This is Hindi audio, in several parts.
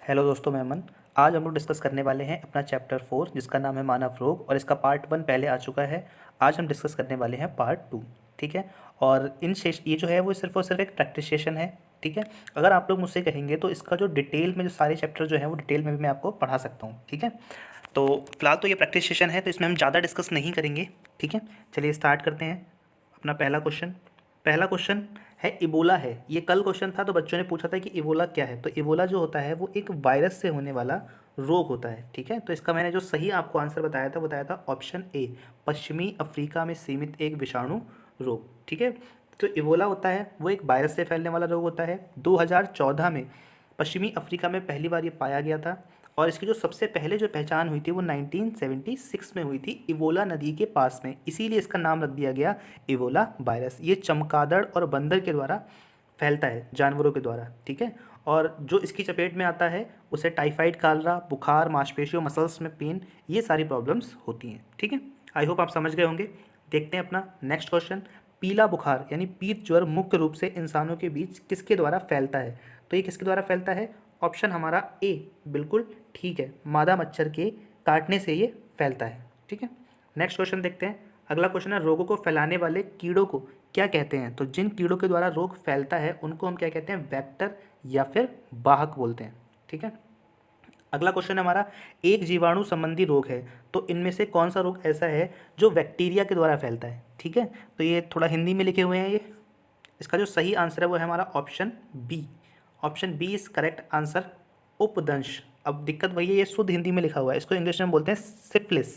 हेलो दोस्तों, मैं अमन। आज हम लोग डिस्कस करने वाले हैं अपना चैप्टर 4 जिसका नाम है मानव रोग, और इसका पार्ट 1 पहले आ चुका है। आज हम डिस्कस करने वाले हैं पार्ट 2। ठीक है। और ये जो है वो सिर्फ और सिर्फ एक प्रैक्टिस सेशन है। ठीक है। अगर आप लोग मुझसे कहेंगे तो इसका जो डिटेल में जो सारे चैप्टर जो है वो डिटेल में भी मैं आपको पढ़ा सकता हूँ। ठीक है। तो फिलहाल तो ये प्रैक्टिस सेशन है, तो इसमें हम ज़्यादा डिस्कस नहीं करेंगे। ठीक है। चलिए स्टार्ट करते हैं। अपना पहला क्वेश्चन है इबोला है। ये कल क्वेश्चन था, तो बच्चों ने पूछा था कि इबोला क्या है। तो इबोला जो होता है वो एक वायरस से होने वाला रोग होता है। ठीक है। तो इसका मैंने जो सही आपको आंसर बताया था ऑप्शन ए, पश्चिमी अफ्रीका में सीमित एक विषाणु रोग। ठीक है। तो इबोला होता है वो एक वायरस से फैलने वाला रोग होता है। 2014 में पश्चिमी अफ्रीका में पहली बार ये पाया गया था, और इसकी जो सबसे पहले जो पहचान हुई थी वो 1976 में हुई थी, इबोला नदी के पास में। इसीलिए इसका नाम रख दिया गया इबोला वायरस। ये चमगादड़ और बंदर के द्वारा फैलता है, जानवरों के द्वारा। ठीक है। और जो इसकी चपेट में आता है उसे टाइफाइड, कालरा, बुखार, मांसपेशियों, मसल्स में पेन, ये सारी प्रॉब्लम्स होती हैं। ठीक है। आई होप आप समझ गए होंगे। देखते हैं अपना नेक्स्ट क्वेश्चन। पीला बुखार यानी पीत ज्वर मुख्य रूप से इंसानों के बीच किसके द्वारा फैलता है? तो ये किसके द्वारा फैलता है? ऑप्शन हमारा ए बिल्कुल ठीक है, मादा मच्छर के काटने से ये फैलता है। ठीक है। नेक्स्ट क्वेश्चन देखते हैं। अगला क्वेश्चन है, रोगों को फैलाने वाले कीड़ों को क्या कहते हैं? तो जिन कीड़ों के द्वारा रोग फैलता है उनको हम क्या कहते हैं? वेक्टर या फिर वाहक बोलते हैं। ठीक है। अगला क्वेश्चन है हमारा, एक जीवाणु संबंधी रोग है, तो इनमें से कौन सा रोग ऐसा है जो बैक्टीरिया के द्वारा फैलता है? ठीक है। तो ये थोड़ा हिंदी में लिखे हुए हैं ये। इसका जो सही आंसर है वो है हमारा option B. Option B is correct answer, उपदंश। अब दिक्कत वही है, ये शुद्ध हिंदी में लिखा हुआ है, इसको इंग्लिश में बोलते हैं सिफिलिस।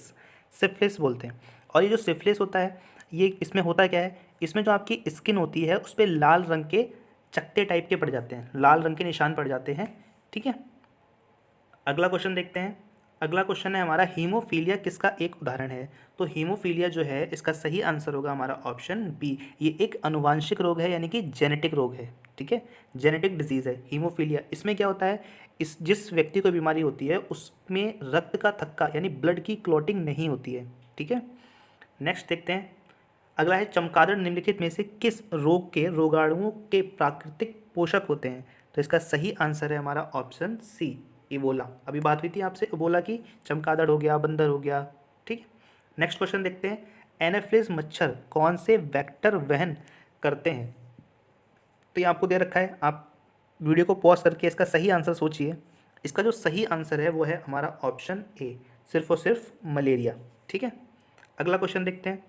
सिफिलिस बोलते हैं। और ये जो सिफिलिस होता है, ये इसमें होता क्या है, इसमें जो आपकी स्किन होती है उस पर लाल रंग के चकत्ते टाइप के पड़ जाते हैं, लाल रंग के निशान पड़ जाते हैं। ठीक है। अगला क्वेश्चन देखते हैं। अगला क्वेश्चन है हमारा, हीमोफीलिया किसका एक उदाहरण है? तो हीमोफीलिया जो है इसका सही आंसर होगा हमारा ऑप्शन बी। ये एक अनुवांशिक रोग है, यानी कि जेनेटिक रोग है। ठीक है। जेनेटिक डिजीज़ है हीमोफीलिया। इसमें क्या होता है, इस जिस व्यक्ति को बीमारी होती है उसमें रक्त का थक्का यानी ब्लड की क्लॉटिंग नहीं होती है। ठीक है। नेक्स्ट देखते हैं। अगला है, चमगादड़ निम्नलिखित में से किस रोग के रोगाणुओं के प्राकृतिक पोषक होते हैं? तो इसका सही आंसर है हमारा ऑप्शन सी, इबोला। अभी बात हुई थी आपसे इबोला की, चमगादड़ हो गया, बंदर हो गया। ठीक है। नेक्स्ट क्वेश्चन देखते हैं। एनाफिलिस मच्छर कौन से वेक्टर वहन करते हैं? तो ये आपको दे रखा है, आप वीडियो को पॉज करके इसका सही आंसर सोचिए। इसका जो सही आंसर है वो है हमारा ऑप्शन ए, सिर्फ और सिर्फ मलेरिया। ठीक है। अगला क्वेश्चन देखते हैं।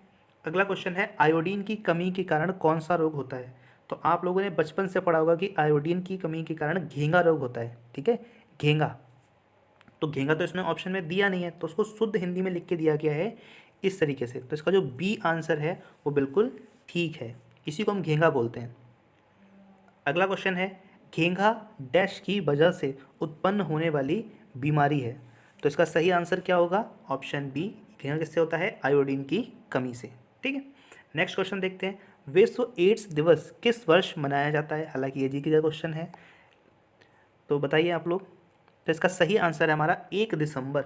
अगला क्वेश्चन है, आयोडीन की कमी के कारण कौन सा रोग होता है? तो आप लोगों ने बचपन से पढ़ा होगा कि आयोडीन की कमी के कारण घेंगा रोग होता है। ठीक है। घेंगा, तो घेंगा तो इसमें ऑप्शन में दिया नहीं है, तो उसको शुद्ध हिंदी में लिख के दिया गया है इस तरीके से। तो इसका जो बी आंसर है वो बिल्कुल ठीक है, इसी को हम घेंगा बोलते हैं। अगला क्वेश्चन है, घेंगा डैश की वजह से उत्पन्न होने वाली बीमारी है। तो इसका सही आंसर क्या होगा? ऑप्शन बी, घेंगा किससे होता है? आयोडीन की कमी से। ठीक है। नेक्स्ट क्वेश्चन देखते हैं। विश्व एड्स दिवस किस वर्ष मनाया जाता है? हालांकि ये जी का क्वेश्चन है, तो बताइए आप लोग। तो इसका सही आंसर है हमारा 1 दिसंबर।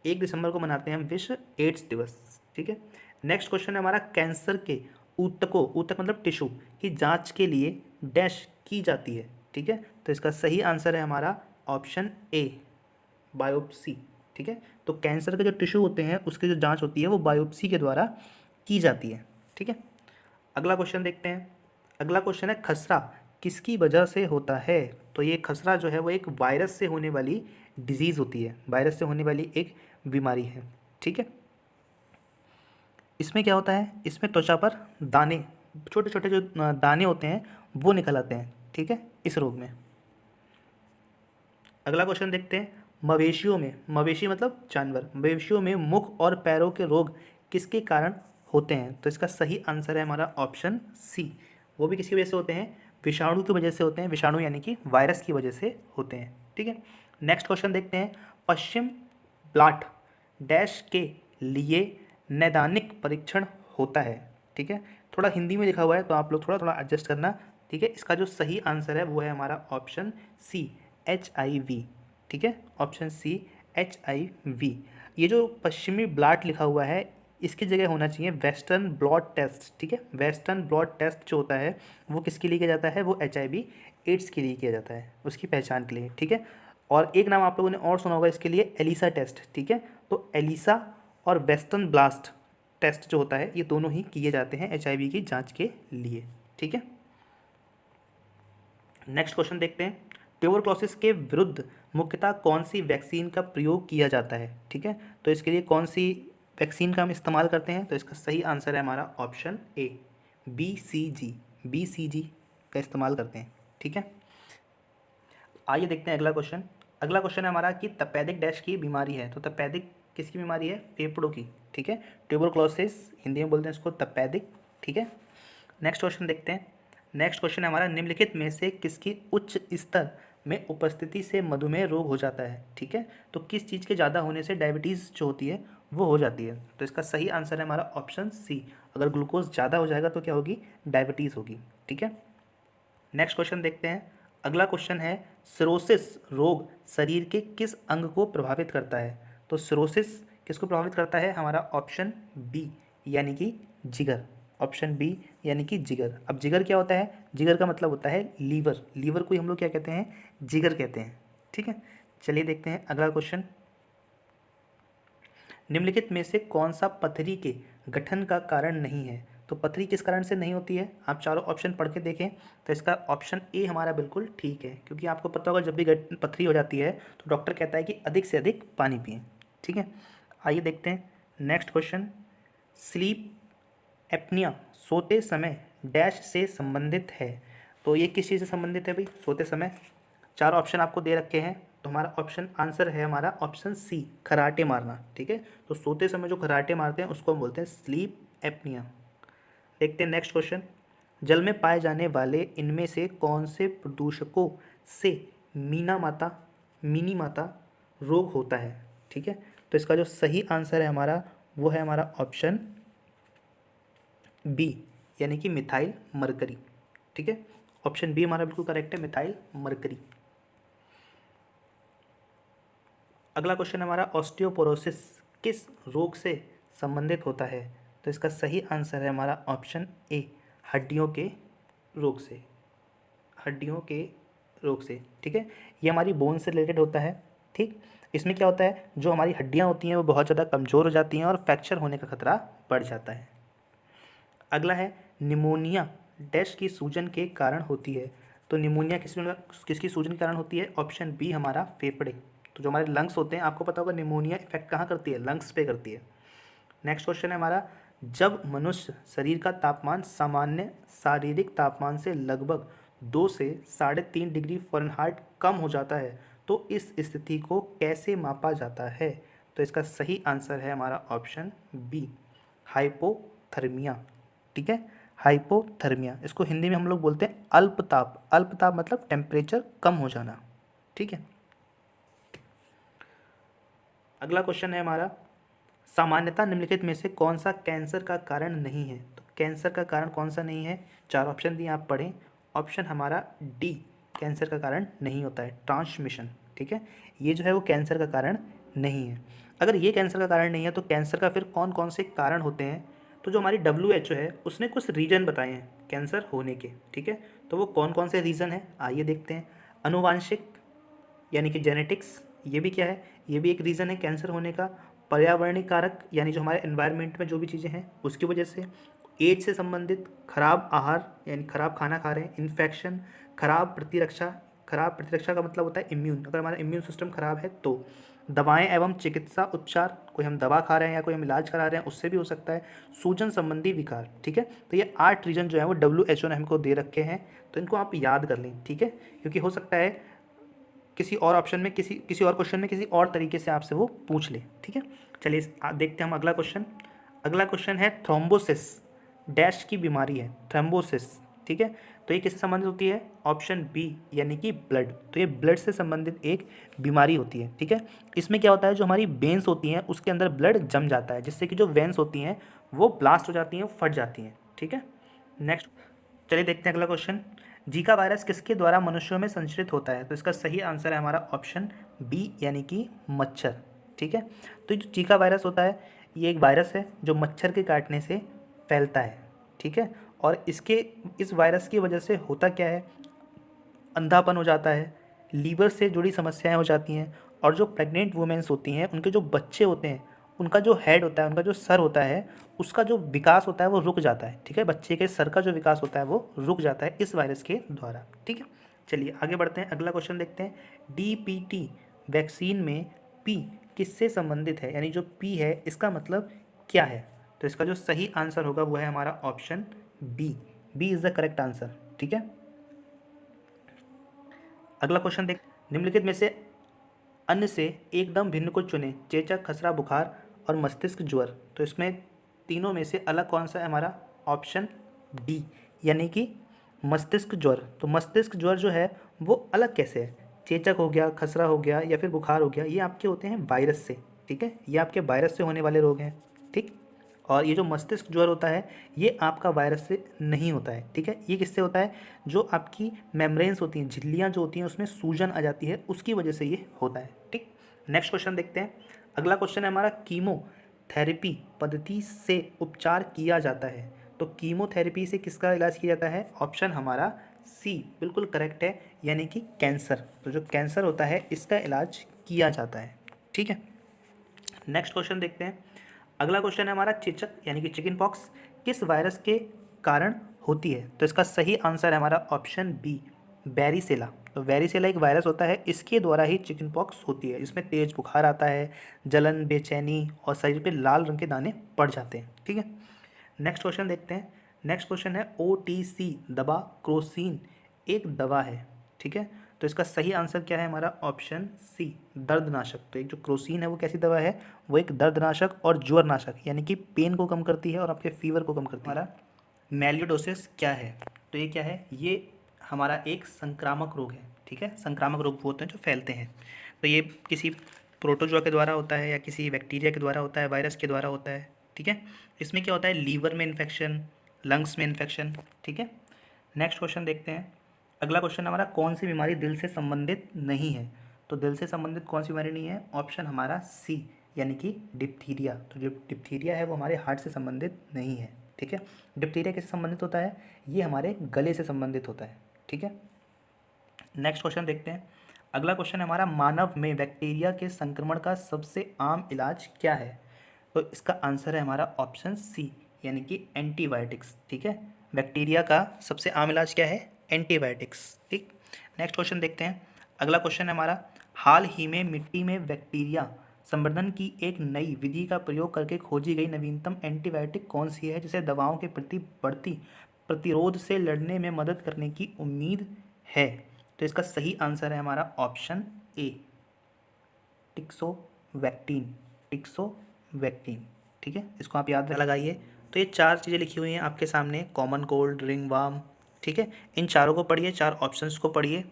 1 दिसंबर को मनाते हैं हम विश्व एड्स दिवस। ठीक है। नेक्स्ट क्वेश्चन है हमारा, कैंसर के ऊतकों, ऊतक मतलब टिश्यू की जांच के लिए डैश की जाती है। ठीक है। तो इसका सही आंसर है हमारा ऑप्शन ए, बायोप्सी। ठीक है। तो कैंसर के जो टिश्यू होते हैं उसकी जो जांच होती है वो बायोप्सी के द्वारा की जाती है। ठीक है। अगला क्वेश्चन देखते हैं। अगला क्वेश्चन है, खसरा किसकी वजह से होता है? तो ये खसरा जो है वो एक वायरस से होने वाली डिजीज़ होती है, वायरस से होने वाली एक बीमारी है। ठीक है। इसमें क्या होता है, इसमें त्वचा पर दाने, छोटे छोटे जो दाने होते हैं वो निकल आते हैं। ठीक है, इस रोग में। अगला क्वेश्चन देखते हैं। मवेशियों में, मवेशी मतलब जानवर, मवेशियों में मुख और पैरों के रोग किसके कारण होते हैं? तो इसका सही आंसर है हमारा ऑप्शन सी, वो भी किसकी वजह से होते हैं? विषाणु की वजह से होते हैं। विषाणु यानी कि वायरस की वजह से होते हैं। ठीक है। नेक्स्ट क्वेश्चन देखते हैं। पश्चिम ब्लॉट डैश के लिए नैदानिक परीक्षण होता है। ठीक है। थोड़ा हिंदी में लिखा हुआ है तो आप लोग थोड़ा थोड़ा एडजस्ट करना। ठीक है। इसका जो सही आंसर है वो है हमारा ऑप्शन सी, HIV। ठीक है। Option C, HIV। ये जो पश्चिमी ब्लॉट लिखा हुआ है इसकी जगह होना चाहिए वेस्टर्न ब्लॉट टेस्ट। ठीक है। वेस्टर्न ब्लॉट टेस्ट जो होता है वो किसके लिए किया जाता है? वो HIV एड्स के लिए किया जाता है, उसकी पहचान के लिए। ठीक है। और एक नाम आप लोगों ने और सुना होगा इसके लिए, एलिसा टेस्ट, ठीक है। तो एलिसा और वेस्टर्न ब्लास्ट टेस्ट जो होता है ये दोनों ही किए जाते हैं HIV की जांच के लिए, ठीक है। नेक्स्ट क्वेश्चन देखते हैं, ट्यूबरक्लोसिस के विरुद्ध मुख्यतः कौन सी वैक्सीन का प्रयोग किया जाता है, ठीक है। तो इसके लिए कौन सी वैक्सीन का हम इस्तेमाल करते हैं, तो इसका सही आंसर है हमारा ऑप्शन ए, BCG का इस्तेमाल करते हैं, ठीक है। आइए देखते हैं अगला क्वेश्चन। अगला क्वेश्चन है हमारा कि तपेदिक डैश की बीमारी है, तो तपेदिक किसकी बीमारी है, फेफड़ों की, ठीक है। ट्यूबरक्लोसिस हिंदी में बोलते हैं इसको तपेदिक, ठीक है। नेक्स्ट क्वेश्चन देखते हैं। नेक्स्ट क्वेश्चन है हमारा, निम्नलिखित में से किसकी उच्च स्तर में उपस्थिति से मधुमेह रोग हो जाता है, ठीक है। तो किस चीज़ के ज़्यादा होने से डायबिटीज़ जो होती है वो हो जाती है, तो इसका सही आंसर है हमारा ऑप्शन सी, अगर ग्लूकोज ज़्यादा हो जाएगा तो क्या होगी, डायबिटीज़ होगी, ठीक है। नेक्स्ट क्वेश्चन देखते हैं। अगला क्वेश्चन है, सिरोसिस रोग शरीर के किस अंग को प्रभावित करता है, तो सिरोसिस किसको प्रभावित करता है, हमारा ऑप्शन बी यानी कि जिगर, ऑप्शन बी यानी कि जिगर। अब जिगर क्या होता है, जिगर का मतलब होता है लीवर, लीवर को ही हम लोग क्या कहते हैं, जिगर कहते हैं, ठीक है। चलिए देखते हैं अगला क्वेश्चन, निम्नलिखित में से कौन सा पथरी के गठन का कारण नहीं है, तो पथरी किस कारण से नहीं होती है, आप चारों ऑप्शन पढ़ के देखें तो इसका ऑप्शन ए हमारा बिल्कुल ठीक है, क्योंकि आपको पता होगा जब भी पथरी हो जाती है तो डॉक्टर कहता है कि अधिक से अधिक पानी पिएं, ठीक है। आइए देखते हैं नेक्स्ट क्वेश्चन, स्लीप एप्निया सोते समय डैश से संबंधित है, तो ये किस चीज़ से संबंधित है भाई, सोते समय। चार ऑप्शन आपको दे रखे हैं, तो हमारा ऑप्शन आंसर है हमारा ऑप्शन सी, खराटे मारना, ठीक है। तो सोते समय जो खराटे मारते हैं उसको हम बोलते हैं स्लीप एप्निया। देखते हैं नेक्स्ट क्वेश्चन, जल में पाए जाने वाले इनमें से कौन से प्रदूषकों से मिनी माता रोग होता है, ठीक है। तो इसका जो सही आंसर है हमारा वो है हमारा ऑप्शन बी यानी कि मिथाइल मरकरी, ठीक है। ऑप्शन बी हमारा बिल्कुल करेक्ट है, मिथाइल मरकरी। अगला क्वेश्चन हमारा, ऑस्टियोपोरोसिस किस रोग से संबंधित होता है, तो इसका सही आंसर है हमारा ऑप्शन ए, हड्डियों के रोग से, हड्डियों के रोग से, ठीक है। ये हमारी बोन से रिलेटेड होता है, ठीक। इसमें क्या होता है, जो हमारी हड्डियाँ होती हैं वो बहुत ज़्यादा कमज़ोर हो जाती हैं और फ्रैक्चर होने का खतरा बढ़ जाता है। अगला है, निमोनिया डैश की सूजन के कारण होती है, तो निमोनिया किसकी सूजन के कारण होती है, ऑप्शन बी हमारा फेफड़े। तो जो हमारे लंग्स होते हैं, आपको पता होगा निमोनिया इफेक्ट कहाँ करती है, लंग्स पे करती है। नेक्स्ट क्वेश्चन है हमारा, जब मनुष्य शरीर का तापमान सामान्य शारीरिक तापमान से लगभग 2 से 3.5 डिग्री फ़ारेनहाइट कम हो जाता है तो इस स्थिति को कैसे मापा जाता है, तो इसका सही आंसर है हमारा ऑप्शन बी, हाइपोथर्मिया, ठीक है। हाइपोथर्मिया, इसको हिंदी में हम लोग बोलते हैं अल्पताप, अल्पताप मतलब टेम्परेचर कम हो जाना, ठीक है। अगला क्वेश्चन है हमारा, सामान्यतः निम्नलिखित में से कौन सा कैंसर का कारण नहीं है, तो कैंसर का कारण कौन सा नहीं है, चार ऑप्शन दिए आप पढ़ें। ऑप्शन हमारा डी कैंसर का कारण नहीं होता है, ट्रांसमिशन, ठीक है। ये जो है वो कैंसर का कारण नहीं है। अगर ये कैंसर का कारण नहीं है तो कैंसर का फिर कौन कौन से कारण होते हैं, तो जो हमारी WHO है उसने कुछ रीजन बताए हैं कैंसर होने के, ठीक है। तो वो कौन कौन से रीज़न हैं आइए देखते हैं। अनुवांशिक यानी कि जेनेटिक्स, ये भी क्या है, ये भी एक रीज़न है कैंसर होने का। पर्यावरणीय कारक यानी जो हमारे एनवायरनमेंट में जो भी चीज़ें हैं उसकी वजह से। एज से संबंधित, खराब आहार यानी खराब खाना खा रहे हैं, इन्फेक्शन, खराब प्रतिरक्षा का मतलब होता है इम्यून, अगर हमारा इम्यून सिस्टम खराब है तो। दवाएं एवं चिकित्सा उपचार, कोई हम दवा खा रहे हैं या कोई हम इलाज करा रहे हैं उससे भी हो सकता है। सूजन संबंधी विकार, ठीक है। तो ये 8 रीजन जो है वो WHO ने हमको दे रखे हैं, तो इनको आप याद कर लें, ठीक है, क्योंकि हो सकता है किसी और ऑप्शन में किसी और क्वेश्चन में किसी और तरीके से आपसे वो पूछ ले, ठीक है। चलिए देखते हैं हम अगला क्वेश्चन। अगला क्वेश्चन है, थ्रोम्बोसिस डैश की बीमारी है, थ्रोम्बोसिस, ठीक है। तो ये किससे संबंधित होती है, ऑप्शन बी यानी कि ब्लड। तो ये ब्लड से संबंधित एक बीमारी होती है, ठीक है। इसमें क्या होता है, जो हमारी वेंस होती हैं उसके अंदर ब्लड जम जाता है, जिससे कि जो वेंस होती हैं वो ब्लास्ट हो जाती हैं, फट जाती हैं, ठीक है। नेक्स्ट चलिए देखते हैं अगला क्वेश्चन, जीका वायरस किसके द्वारा मनुष्यों में संचरित होता है, तो इसका सही आंसर है हमारा ऑप्शन बी यानी कि मच्छर, ठीक है। तो जो जीका वायरस होता है ये एक वायरस है जो मच्छर के काटने से फैलता है, ठीक है। और इस वायरस की वजह से होता क्या है, अंधापन हो जाता है, लीवर से जुड़ी समस्याएं हो जाती हैं, और जो प्रेग्नेंट वुमेन्स होती हैं उनके जो बच्चे होते हैं उनका जो हेड होता है, उनका जो सर होता है, उसका जो विकास होता है वो रुक जाता है। ठीक है, बच्चे के सर का जो विकास होता है वो रुक जाता है इस वायरस के द्वारा। ठीक है, चलिए आगे बढ़ते हैं, अगला क्वेश्चन देखते हैं। DPT वैक्सीन में P किससे संबंधित है, यानी जो P है इसका मतलब क्या है? तो इसका जो सही आंसर होगा वो है हमारा option B is the correct answer. ठीक है, अगला क्वेश्चन देख, निम्नलिखित में से अन्य से एकदम भिन्न को चुने, चेचक, खसरा, बुखार और मस्तिष्क ज्वर। तो इसमें तीनों में से अलग कौन सा है? हमारा ऑप्शन डी यानी कि मस्तिष्क ज्वर। तो मस्तिष्क ज्वर जो है वो अलग कैसे है? चेचक हो गया, खसरा हो गया या फिर बुखार हो गया, ये आपके होते हैं वायरस से। ठीक है, ये आपके वायरस से होने वाले रोग हैं। ठीक, और ये जो मस्तिष्क ज्वर होता है ये आपका वायरस से नहीं होता है। ठीक है, ये किससे होता है? जो आपकी मेम्ब्रेन्स होती हैं, झिल्लियाँ जो होती हैं उसमें सूजन आ जाती है, उसकी वजह से ये होता है। ठीक, नेक्स्ट क्वेश्चन देखते हैं। अगला क्वेश्चन है हमारा, कीमोथेरेपी पद्धति से उपचार किया जाता है। तो कीमोथेरेपी से किसका इलाज किया जाता है? ऑप्शन हमारा सी बिल्कुल करेक्ट है, यानी कि कैंसर। तो जो कैंसर होता है इसका इलाज किया जाता है। ठीक है, नेक्स्ट क्वेश्चन देखते हैं। अगला क्वेश्चन है हमारा, चेचक यानी कि चिकन पॉक्स किस वायरस के कारण होती है? तो इसका सही आंसर है हमारा ऑप्शन बी, वेरिसेला। तो वेरिसेला एक वायरस होता है, इसके द्वारा ही चिकन पॉक्स होती है। इसमें तेज बुखार आता है, जलन, बेचैनी और शरीर पे लाल रंग के दाने पड़ जाते हैं। ठीक है, नेक्स्ट क्वेश्चन देखते हैं। नेक्स्ट क्वेश्चन है, OTC दवा क्रोसिन एक दवा है। ठीक है, तो इसका सही आंसर क्या है? हमारा ऑप्शन सी, दर्दनाशक। तो एक जो क्रोसिन है वो कैसी दवा है? वो एक दर्दनाशक और ज्वरनाशक, यानी कि पेन को कम करती है और आपके फीवर को कम करती है। हमारा मेलियोडोसिस क्या है? तो ये क्या है? ये हमारा एक संक्रामक रोग है। ठीक है, संक्रामक रोग वो होते हैं जो फैलते हैं। तो ये किसी प्रोटोजोआ के द्वारा होता है या किसी बैक्टीरिया के द्वारा होता है, वायरस के द्वारा होता है। ठीक है, इसमें क्या होता है? लीवर में इन्फेक्शन, लंग्स में इन्फेक्शन। ठीक है, नेक्स्ट क्वेश्चन देखते हैं। अगला क्वेश्चन हमारा, कौन सी बीमारी दिल से संबंधित नहीं है? तो दिल से संबंधित कौन सी बीमारी नहीं है? ऑप्शन हमारा सी, यानी कि डिप्थीरिया। तो जो डिप्थीरिया है वो हमारे हार्ट से संबंधित नहीं है। ठीक है, डिप्थीरिया किससे संबंधित होता है? ये हमारे गले से संबंधित होता है। ठीक है, नेक्स्ट क्वेश्चन देखते हैं। अगला क्वेश्चन हमारा, मानव में बैक्टीरिया के संक्रमण का सबसे आम इलाज क्या है? तो इसका आंसर है हमारा ऑप्शन सी, यानी कि एंटीबायोटिक्स। ठीक है, बैक्टीरिया का सबसे आम इलाज क्या है? एंटीबायोटिक्स। ठीक, नेक्स्ट क्वेश्चन देखते हैं। अगला क्वेश्चन है हमारा, हाल ही में मिट्टी में बैक्टीरिया संवर्धन की एक नई विधि का प्रयोग करके खोजी गई नवीनतम एंटीबायोटिक कौन सी है, जिसे दवाओं के प्रति बढ़ती प्रतिरोध से लड़ने में मदद करने की उम्मीद है? तो इसका सही आंसर है हमारा ऑप्शन ए, टिक्सोवैक्टीन। टिक्सोवैक्टीन। ठीक है, इसको आप याद लगाइए। तो ये चार चीज़ें लिखी हुई हैं आपके सामने, कॉमन कोल्ड, रिंगवार्म। ठीक है, इन चारों को पढ़िए, चार ऑप्शंस को पढ़िए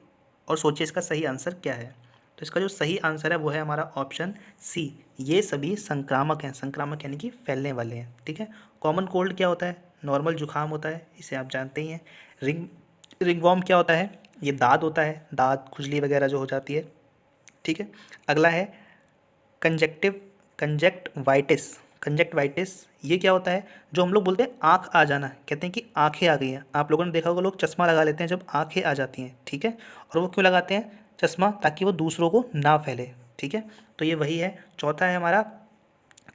और सोचिए इसका सही आंसर क्या है। तो इसका जो सही आंसर है वो है हमारा ऑप्शन सी, ये सभी संक्रामक हैं। संक्रामक यानी कि फैलने वाले हैं। ठीक है, कॉमन कोल्ड क्या होता है? नॉर्मल जुकाम होता है, इसे आप जानते ही हैं। रिंगवॉर्म क्या होता है? ये दाद होता है, दाद, खुजली वगैरह जो हो जाती है। ठीक है, अगला है कंजक्टिवाइटिस। कंजक्टिवाइटिस ये क्या होता है? जो हम लोग बोलते हैं आँख आ जाना, कहते हैं कि आँखें आ गई हैं। आप लोगों ने देखा होगा लोग चश्मा लगा लेते हैं जब आँखें आ जाती हैं। ठीक है, और वो क्यों लगाते हैं चश्मा? ताकि वो दूसरों को ना फैले। ठीक है, तो ये वही है। चौथा है हमारा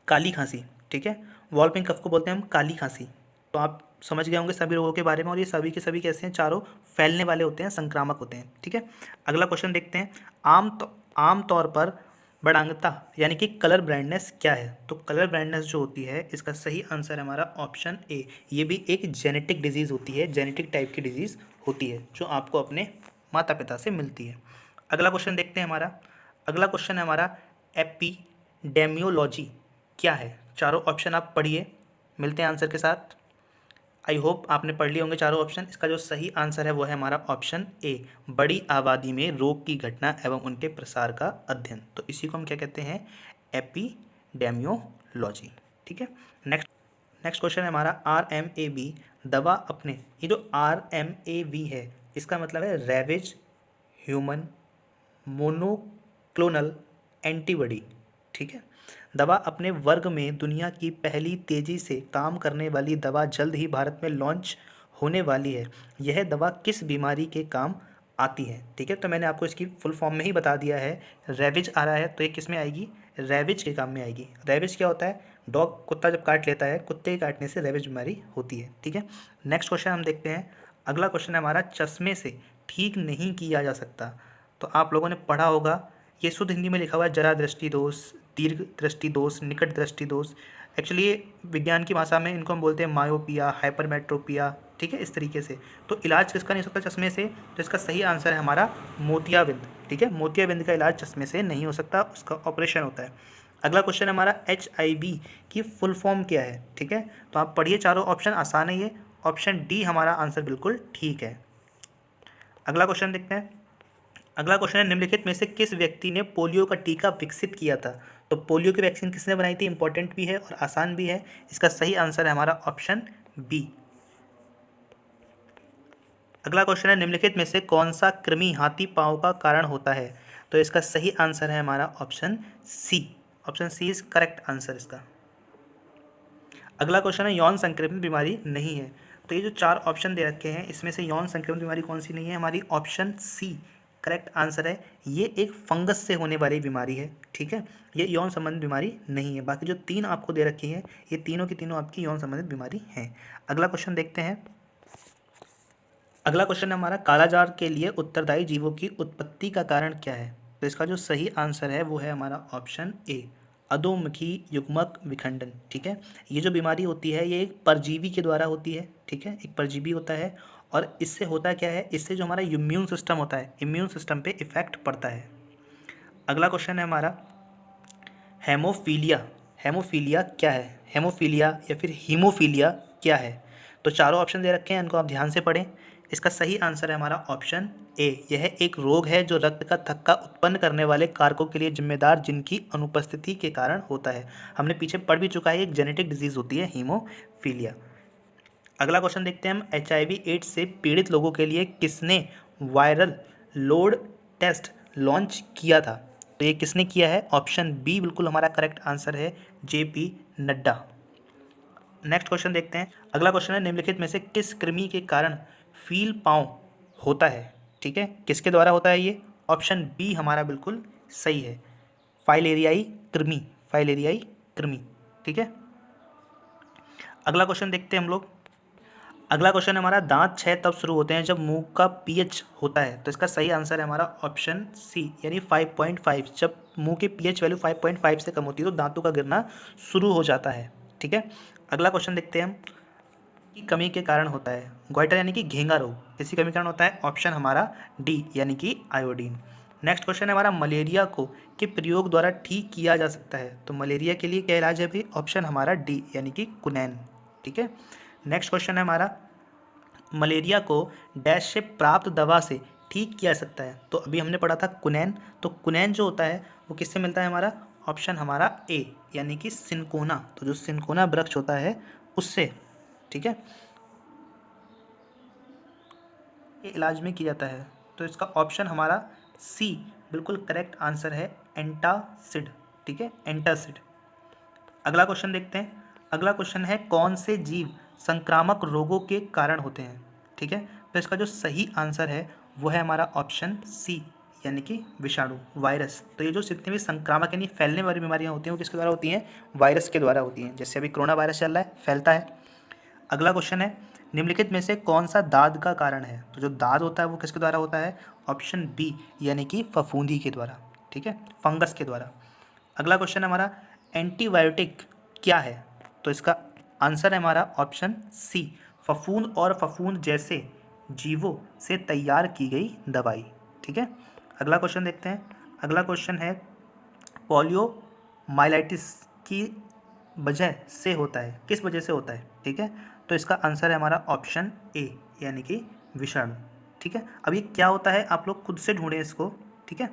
काली खांसी। ठीक है, वॉल्पिंग कफ को बोलते हैं हम काली खांसी। तो आप समझ गए होंगे सभी रोगों के बारे में, और ये सभी के सभी कैसे हैं? चारों फैलने वाले होते हैं, संक्रामक होते हैं। ठीक है, अगला क्वेश्चन देखते हैं। आम तौर पर बढ़ांगता यानी कि कलर ब्लाइंडनेस क्या है? तो कलर ब्लाइंडनेस जो होती है इसका सही आंसर है हमारा ऑप्शन ए, ये भी एक जेनेटिक डिजीज़ होती है, जेनेटिक टाइप की डिजीज़ होती है जो आपको अपने माता पिता से मिलती है। अगला क्वेश्चन देखते हैं हमारा। अगला क्वेश्चन है हमारा, एपिडेमियोलॉजी क्या है? चारों ऑप्शन आप पढ़िए, मिलते हैं आंसर के साथ। आई होप आपने पढ़ लिए होंगे चारों ऑप्शन। इसका जो सही आंसर है वो है हमारा ऑप्शन ए, बड़ी आबादी में रोग की घटना एवं उनके प्रसार का अध्ययन। तो इसी को हम क्या कहते हैं? एपिडेमियोलॉजी। ठीक है, नेक्स्ट क्वेश्चन है हमारा, RMAB दवा अपने, ये जो RMAB है इसका मतलब है रैविज ह्यूमन मोनोक्लोनल एंटीबॉडी। ठीक है, दवा अपने वर्ग में दुनिया की पहली तेजी से काम करने वाली दवा जल्द ही भारत में लॉन्च होने वाली है। यह दवा किस बीमारी के काम आती है। ठीक है, तो मैंने आपको इसकी फुल फॉर्म में ही बता दिया है। रेबिज आ रहा है तो ये किस में आएगी, रेबिज के काम में आएगी। रेबिज क्या होता है, डॉग कुत्ता जब काट लेता है, कुत्ते के काटने से रेबिज बीमारी होती है। ठीक है, नेक्स्ट क्वेश्चन हम देखते हैं। अगला क्वेश्चन है हमारा, चश्मे से ठीक नहीं किया जा सकता। तो आप लोगों ने पढ़ा होगा, ये शुद्ध हिंदी में लिखा हुआ है जरा दृष्टि दोष, दीर्घ दृष्टि दोष, निकट दृष्टि दोष। एक्चुअली ये विज्ञान की भाषा में इनको हम बोलते हैं मायोपिया, हाइपरमेट्रोपिया। ठीक है, इस तरीके से। तो इलाज किसका नहीं हो सकता चश्मे से, तो इसका सही आंसर है हमारा मोतियाबिंद। ठीक है, मोतियाबिंद का इलाज चश्मे से नहीं हो सकता, उसका ऑपरेशन होता है। अगला क्वेश्चन हमारा, HIV की फुल फॉर्म क्या है। ठीक है, तो आप पढ़िए, चारों ऑप्शन आसान है ये। ऑप्शन डी हमारा आंसर बिल्कुल ठीक है। अगला क्वेश्चन देखते हैं। अगला क्वेश्चन है, निम्नलिखित में से किस व्यक्ति ने पोलियो का टीका विकसित किया था। तो पोलियो की वैक्सीन किसने बनाई थी, इंपॉर्टेंट भी है और आसान भी है। इसका सही आंसर है हमारा ऑप्शन बी। अगला क्वेश्चन है, निम्नलिखित में से कौन सा कृमि हाथी पांव का कारण होता है। तो इसका सही आंसर है हमारा option C. Option C is correct answer इसका। अगला क्वेश्चन है, यौन संक्रमित बीमारी नहीं है। तो ये जो चार ऑप्शन दे रखे हैं, इसमें से यौन संक्रमित बीमारी कौन सी नहीं है, हमारी ऑप्शन सी करेक्ट आंसर है। ये एक फंगस से होने वाली बीमारी है। ठीक है, ये यौन संबंधित बीमारी नहीं है। बाकी जो तीन आपको दे रखी है, ये तीनों की तीनों आपकी यौन संबंधित बीमारी हैं। अगला क्वेश्चन देखते हैं। अगला क्वेश्चन है हमारा, कालाजार के लिए उत्तरदायी जीवों की उत्पत्ति का कारण क्या है। तो इसका जो सही आंसर है वो है हमारा ऑप्शन ए, अधोमुखी युग्मक विखंडन। ठीक है, ये जो बीमारी होती है ये एक परजीवी के द्वारा होती है। ठीक है, एक परजीवी होता है और इससे होता क्या है, इससे जो हमारा इम्यून सिस्टम होता है, इम्यून सिस्टम पे इफेक्ट पड़ता है। अगला क्वेश्चन है हमारा, हेमोफीलिया। हेमोफीलिया क्या है, हेमोफीलिया या फिर हीमोफीलिया क्या है। तो चारों ऑप्शन दे रखे हैं, इनको आप ध्यान से पढ़ें। इसका सही आंसर है हमारा ऑप्शन ए। यह एक रोग है जो रक्त का थक्का उत्पन्न करने वाले कारकों के लिए जिम्मेदार जिनकी अनुपस्थिति के कारण होता है। हमने पीछे पढ़ भी चुका है, एक जेनेटिक डिजीज होती है हीमोफीलिया। अगला क्वेश्चन देखते हैं हम, HIV/AIDS से पीड़ित लोगों के लिए किसने वायरल लोड टेस्ट लॉन्च किया था। तो ये किसने किया है, ऑप्शन बी बिल्कुल हमारा करेक्ट आंसर है, JP नड्डा। नेक्स्ट क्वेश्चन देखते हैं। अगला क्वेश्चन है, निम्नलिखित में से किस कृमि के कारण फील पाँव होता है। ठीक है, किसके द्वारा होता है ये, ऑप्शन बी हमारा बिल्कुल सही है, फाइलेरियाई कृमि, फाइलेरियाई कृमि। ठीक है, अगला क्वेश्चन देखते हैं हम लोग। अगला क्वेश्चन हमारा, दांत क्षय तब शुरू होते हैं जब मुंह का pH होता है। तो इसका सही आंसर है हमारा ऑप्शन सी, यानी 5.5। जब मुंह की pH वैल्यू 5.5 से कम होती है तो दांतों का गिरना शुरू हो जाता है। ठीक है, अगला क्वेश्चन देखते हैं हम, की कमी के कारण होता है। गोइटर यानी कि घेंगा रोग किसी कमी के कारण होता है, ऑप्शन हमारा डी यानी कि आयोडीन। नेक्स्ट क्वेश्चन है हमारा, मलेरिया को के प्रयोग द्वारा ठीक किया जा सकता है। तो मलेरिया के लिए क्या इलाज है भाई, ऑप्शन हमारा डी यानी कि कुनैन। ठीक है, नेक्स्ट क्वेश्चन है हमारा, मलेरिया को डैश से प्राप्त दवा से ठीक किया जा सकता है। तो अभी हमने पढ़ा था कुनैन, तो कुनैन जो होता है वो किससे मिलता है, हमारा ऑप्शन हमारा ए यानी कि सिनकोना। तो जो सिनकोना वृक्ष होता है उससे। ठीक है, ये इलाज में किया जाता है। तो इसका ऑप्शन हमारा सी बिल्कुल करेक्ट आंसर है, एंटासिड। ठीक है, एंटासिड। अगला क्वेश्चन देखते हैं। अगला क्वेश्चन है, कौन से जीव संक्रामक रोगों के कारण होते हैं। ठीक है, तो इसका जो सही आंसर है वो है हमारा ऑप्शन सी यानी कि विषाणु, वायरस। तो ये जो जितनी भी संक्रामक यानी फैलने वाली बीमारियां होती हैं वो किसके द्वारा होती हैं, वायरस के द्वारा होती हैं। जैसे अभी कोरोना वायरस चल रहा है, फैलता है। अगला क्वेश्चन है, निम्नलिखित में से कौन सा दाद का कारण है। तो जो दाद होता है वो किसके द्वारा होता है, ऑप्शन बी यानी कि फफूंदी के द्वारा। ठीक है, फंगस के द्वारा। अगला क्वेश्चन है हमारा, एंटीबायोटिक क्या है। तो इसका आंसर है हमारा ऑप्शन सी, फफूंद और फफूंद जैसे जीवों से तैयार की गई दवाई। ठीक है, अगला क्वेश्चन देखते हैं। अगला क्वेश्चन है, पोलियोमाइलाइटिस की वजह से होता है, किस वजह से होता है। ठीक है, तो इसका आंसर है हमारा ऑप्शन ए यानी कि विषाणु। ठीक है, अब ये क्या होता है आप लोग खुद से ढूंढें इसको। ठीक है,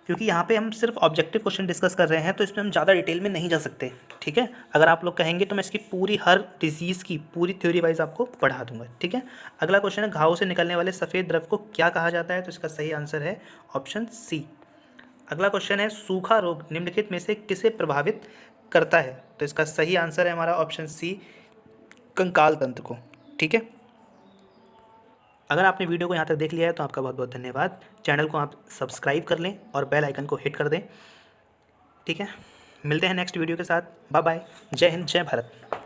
क्योंकि यहाँ पे हम सिर्फ ऑब्जेक्टिव क्वेश्चन डिस्कस कर रहे हैं तो इसमें हम ज़्यादा डिटेल में नहीं जा सकते। ठीक है, अगर आप लोग कहेंगे तो मैं इसकी पूरी हर डिजीज़ की पूरी थ्योरी वाइज आपको पढ़ा दूंगा। ठीक है, अगला क्वेश्चन है, घाव से निकलने वाले सफ़ेद द्रव को क्या कहा जाता है। तो इसका सही आंसर है ऑप्शन सी। अगला क्वेश्चन है, सूखा रोग निम्नलिखित में से किसे प्रभावित करता है। तो इसका सही आंसर है हमारा ऑप्शन सी, कंकाल तंत्र को। ठीक है, अगर आपने वीडियो को यहाँ तक देख लिया है तो आपका बहुत बहुत धन्यवाद। चैनल को आप सब्सक्राइब कर लें और बेल आइकन को हिट कर दें। ठीक है, मिलते हैं नेक्स्ट वीडियो के साथ। Bye bye. जय हिंद, जय भारत।